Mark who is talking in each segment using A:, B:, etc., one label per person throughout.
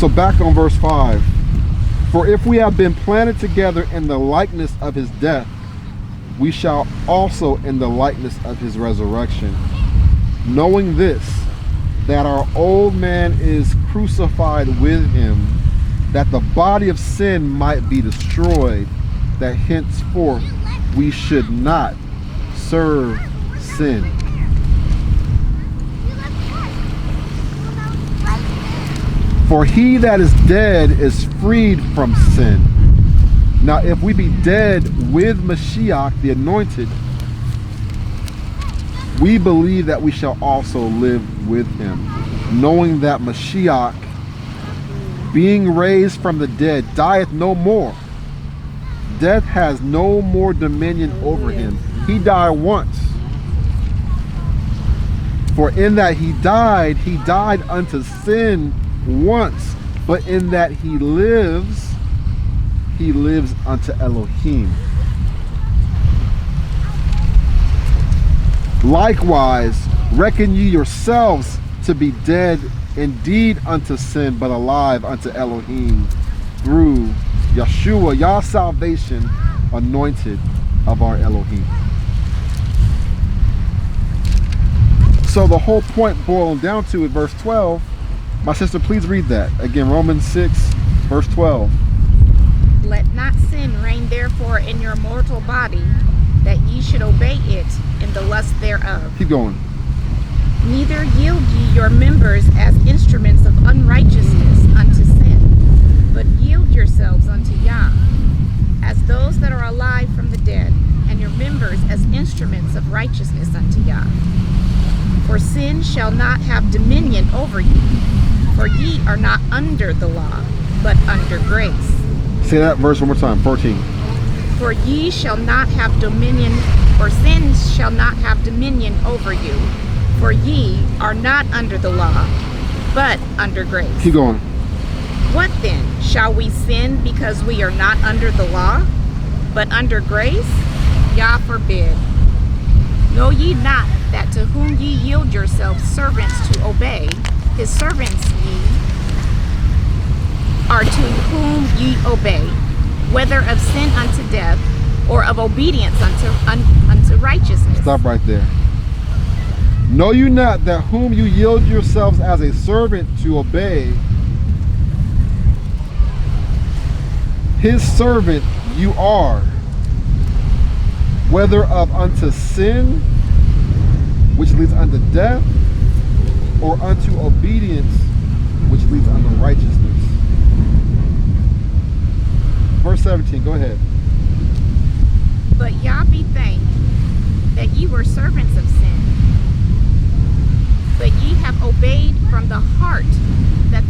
A: So back on verse 5. For if we have been planted together in the likeness of his death, we shall also in the likeness of his resurrection. Knowing this, that our old man is crucified with him, that the body of sin might be destroyed, that henceforth we should not serve sin. For he that is dead is freed from sin. Now if we be dead with Mashiach, the anointed, we believe that we shall also live with him, knowing that Mashiach, being raised from the dead, dieth no more. Death has no more dominion over him. He died once. For in that he died unto sin once, but in that he lives unto Elohim. Likewise, reckon ye yourselves to be dead indeed unto sin, but alive unto Elohim through Yeshua, your salvation, anointed of our Elohim. So the whole point boiling down to it, verse 12, my sister, please read that. Again, Romans 6, verse 12.
B: Let not sin reign therefore in your mortal body, that ye should obey it in the lust thereof.
A: Keep going.
B: Neither yield ye your members as instruments of unrighteousness unto sin, but yield yourselves unto Yah, as those that are alive from the dead, and your members as instruments of righteousness unto Yah. For sin shall not have dominion over you, for ye are not under the law, but under grace.
A: Say that verse one more time, 14.
B: For ye shall not have dominion, or sin shall not have dominion over you, for ye are not under the law, but under grace.
A: Keep going.
B: What then? Shall we sin because we are not under the law, but under grace? Yah forbid. Know ye not that to whom ye yield yourselves servants to obey, his servants ye are to whom ye obey, whether of sin unto death, or of obedience unto righteousness.
A: Stop right there. Know you not that whom you yield yourselves as a servant to obey, his servant you are, whether of unto sin, which leads unto death, or unto obedience, which leads unto righteousness. Verse 17, go ahead.
B: But Yah be thanked that ye were servants of sin, but ye have obeyed from the heart that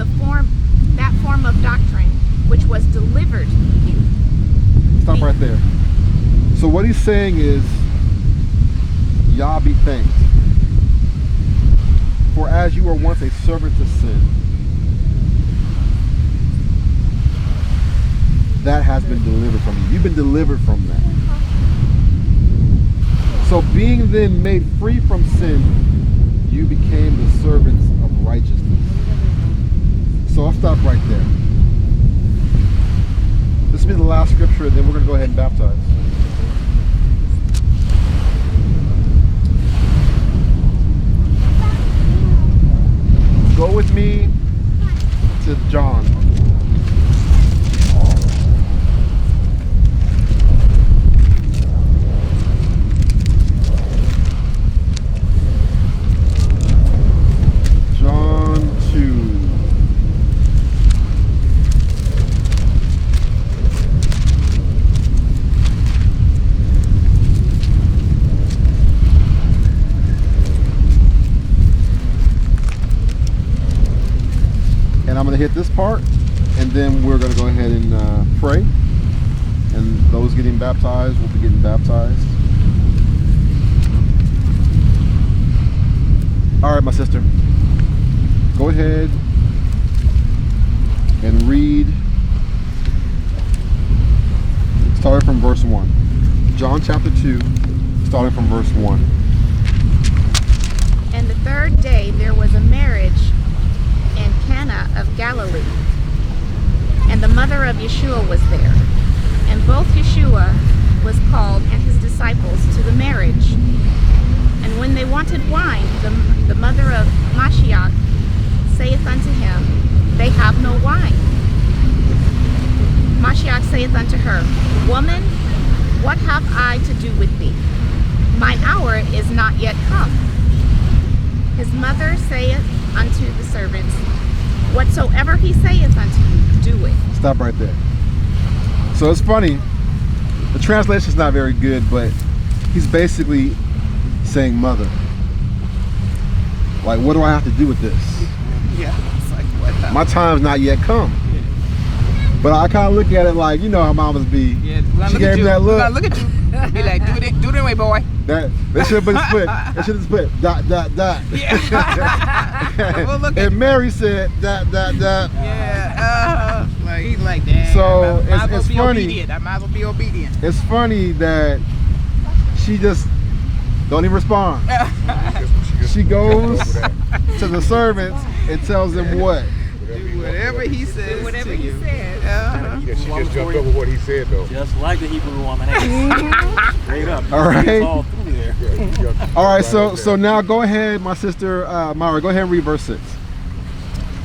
B: form of doctrine which was delivered you.
A: Stop right there. So what he's saying is, Yah be thanked. For as you were once a servant to sin, that has been delivered from you. You've been delivered from that. So being then made free from sin, you became the servants of righteousness. So I'll stop right there. This will be the last scripture, and then we're going to go ahead and baptize. Go with me to John. John 2. And I'm going to hit this part, and then we're going to go ahead and pray. And those getting baptized will be getting baptized. All right, my sister. Go ahead and read, starting from verse 1. John chapter 2, starting from verse 1.
B: And the third day there was a marriage in Cana of Galilee, and the mother of Yeshua was there. And both Yeshua was called and his disciples to the marriage. And when they wanted wine, the mother of Mashiach saith unto him, They have no wine. Mashiach saith unto her, Woman, what have I to do with thee? Mine hour is not yet come. His mother saith unto the servants, Whatsoever he saith unto you, do it.
A: Stop right there. So it's funny. The translation's not very good, but he's basically saying mother. Like, what do I have to do with this?
C: Yeah, it's like, what?
A: My time's not yet come. But I kind of look at it like, you know how mamas be.
C: Yeah,
A: she gave me that look.
C: Look at you. Be like, do it anyway, boy.
A: They should have been split. They should have split. Dot, dot, dot.
C: Yeah. Well, look
A: and Mary said, dot, dot, dot.
C: Yeah. Like, he's like, damn.
A: So it's funny.
C: Obedient. I might as well be obedient.
A: It's funny that she just don't even respond. She goes to the servants and tells them what?
C: Do whatever he says.
B: Do whatever he says.
D: Yeah, she just jumped over what he said, though.
E: Just like the Hebrew woman. Straight up.
A: All right.
E: It's all through there.
D: Yeah,
A: All right, so now go ahead, my sister Myra, go ahead and read verse 6.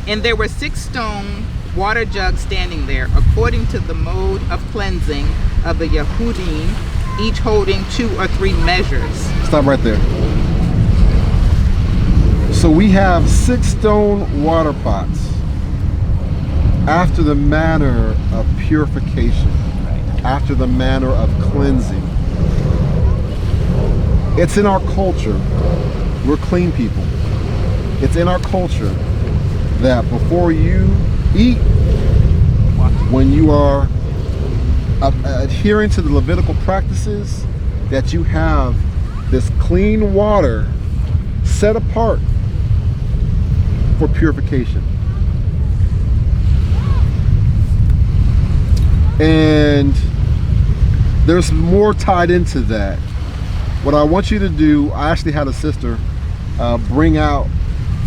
C: And there were 6 stone water jugs standing there, according to the mode of cleansing of the Yehudim, each holding 2 or 3 measures.
A: Stop right there. So we have 6 stone water pots after the manner of purification, after the manner of cleansing. It's in our culture. We're clean people. It's in our culture that before you eat, when you are adhering to the Levitical practices, that you have this clean water set apart for purification. And there's more tied into that. What I want you to do, I actually had a sister bring out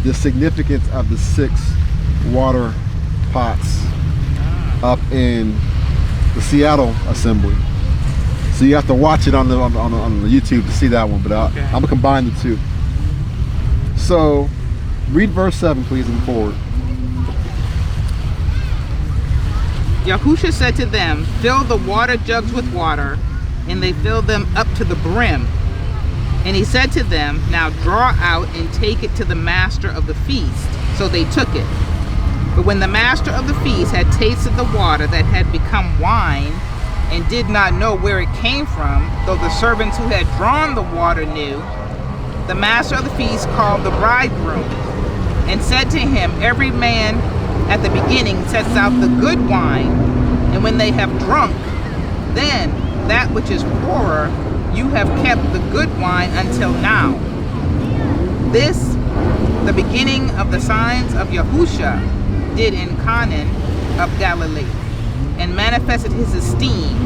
A: the significance of the 6 water pots up in the Seattle Assembly. So you have to watch it on the YouTube to see that one, but
C: Okay.
A: I'm gonna combine the 2. So read verse 7, please, and forward.
C: Yahusha said to them, Fill the water jugs with water, and they filled them up to the brim. And he said to them, Now draw out and take it to the master of the feast. So they took it. But when the master of the feast had tasted the water that had become wine, and did not know where it came from, though the servants who had drawn the water knew, the master of the feast called the bridegroom, and said to him, Every man at the beginning sets out the good wine, and when they have drunk, then that which is poorer you have kept the good wine until now. This, the beginning of the signs of Yahusha, did in Canaan of Galilee, and manifested his esteem,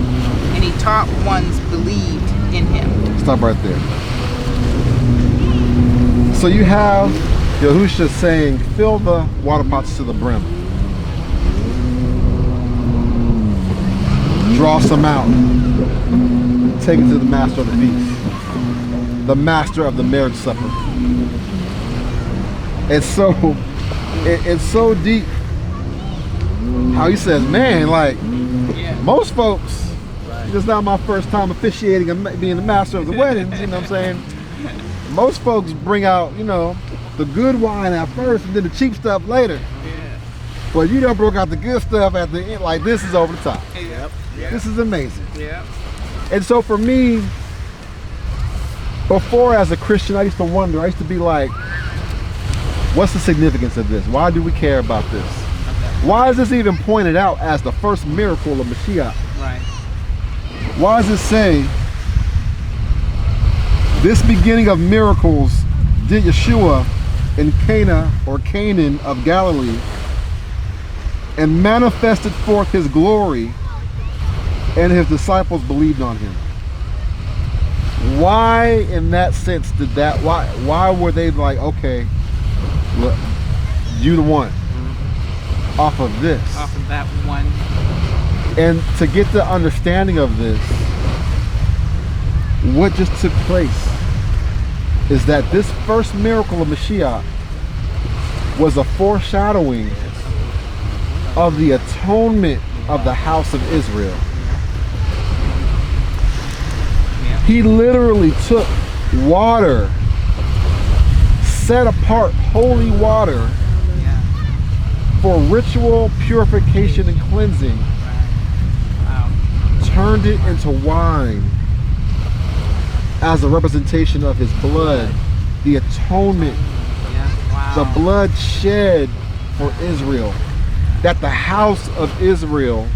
C: and he taught ones believed in him.
A: Stop right there. So you have Yahusha saying, fill the water pots to the brim. Draw some out. Take it to the master of the feast. The master of the marriage supper. It's so deep how he says, man, like, most folks, it's not my first time officiating and being the master of the weddings, you know what I'm saying? Most folks bring out, you know, the good wine at first and then the cheap stuff later.
C: Yeah.
A: But you done broke out the good stuff at the end. Like, this is over the top.
C: Yep.
A: This is amazing.
C: Yep.
A: And so for me, before as a Christian, I used to wonder, I used to be like, what's the significance of this? Why do we care about this? Why is this even pointed out as the first miracle of Mashiach?
C: Right.
A: Why does it say, this beginning of miracles did Yeshua in Cana or Canaan of Galilee, and manifested forth his glory, and his disciples believed on him? Why in that sense did that, why were they like, okay, look, you the one? off of this.
C: Off of that one.
A: And to get the understanding of this, what just took place is that this first miracle of Mashiach was a foreshadowing of the atonement of the house of Israel. He literally took water, set apart holy water for ritual purification and cleansing, turned it into wine as a representation of his blood, the atonement, the blood shed for Israel, that the house of Israel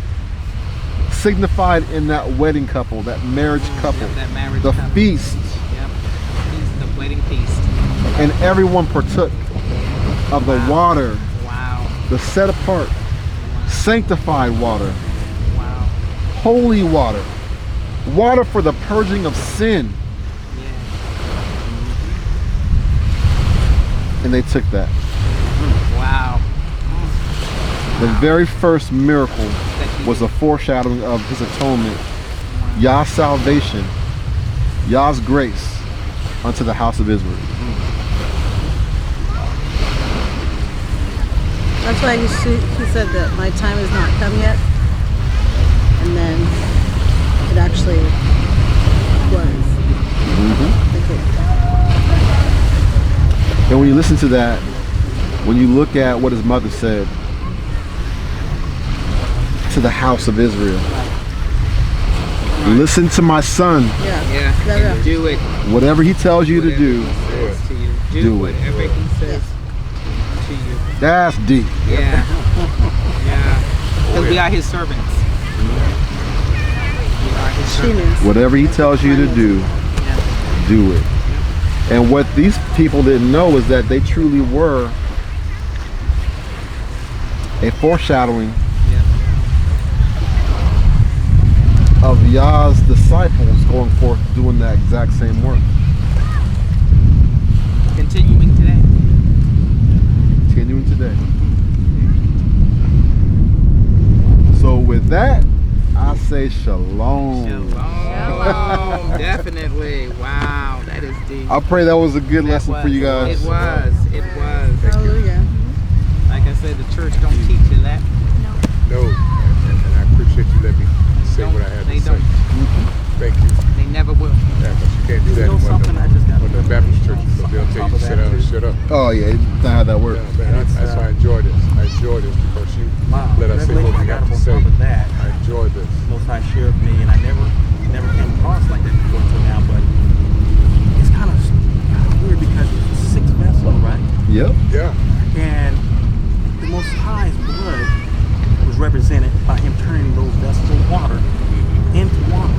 A: signified in that wedding couple, that marriage couple, the feast.
C: The wedding feast.
A: And everyone partook of the water, the set apart, sanctified water, holy water, water for the purging of sin. And they took that.
C: Wow.
A: The very first miracle was a foreshadowing of his atonement, Yah's salvation, Yah's grace unto the house of Israel.
F: That's why he said that my time has not come yet. And then it actually was.
A: And when you listen to that, when you look at what his mother said to the house of Israel, listen to my son.
C: And do it.
A: Whatever he tells you to do, do it.
C: Whatever he says to you.
A: That's deep.
C: Yeah. Because we are his servants. We are his servants.
A: Whatever he tells you to do, do it. And what these people didn't know is that they truly were a foreshadowing of Yah's disciples going forth doing that exact same work.
C: Continuing today.
A: Continuing today. So with that, I say shalom.
C: Shalom. Definitely. Wow, that is deep.
A: I pray that was a good lesson for you guys.
C: It was.
F: Hallelujah.
C: Like I said, the church don't teach you that.
D: No, and I appreciate you letting me say what I had to say. Thank you.
C: They never will.
D: Yeah, but you can't do that in the Baptist churches. So they'll tell you to sit down and shut up.
A: Oh yeah, that's not how that works.
D: Yeah, man, that's why I enjoy this. I enjoy this because you let us say what we have to say. I enjoy this.
E: Most High shared with me, and I never came across like that before until now. But it's kind of weird because it's 6 vessels, right?
A: Yep.
D: Yeah.
E: And the Most High's blood was represented by him turning those vessels of water into water.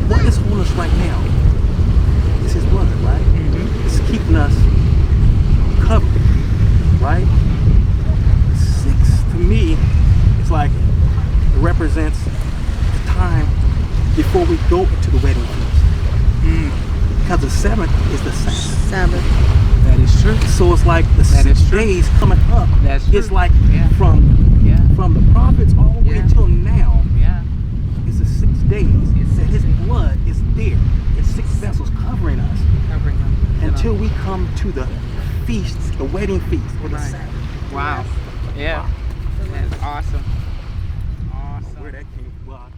E: What is holding us right now is his blood, right? It's keeping us covered, right? 6 to me, it's like it represents the time before we go to the wedding feast. Because the 7th is the Sabbath.
C: That is true.
E: So it's like the 6 days coming up.
C: That's true.
E: It's like from the prophets all the way until now. It's the 6 days. That his blood is there. It's 6 vessels covering us.
C: Covering them.
E: Until we come to the feast, the wedding feast, or the Sabbath.
C: Wow. Yeah. That's awesome. Awesome.
E: Where that came from.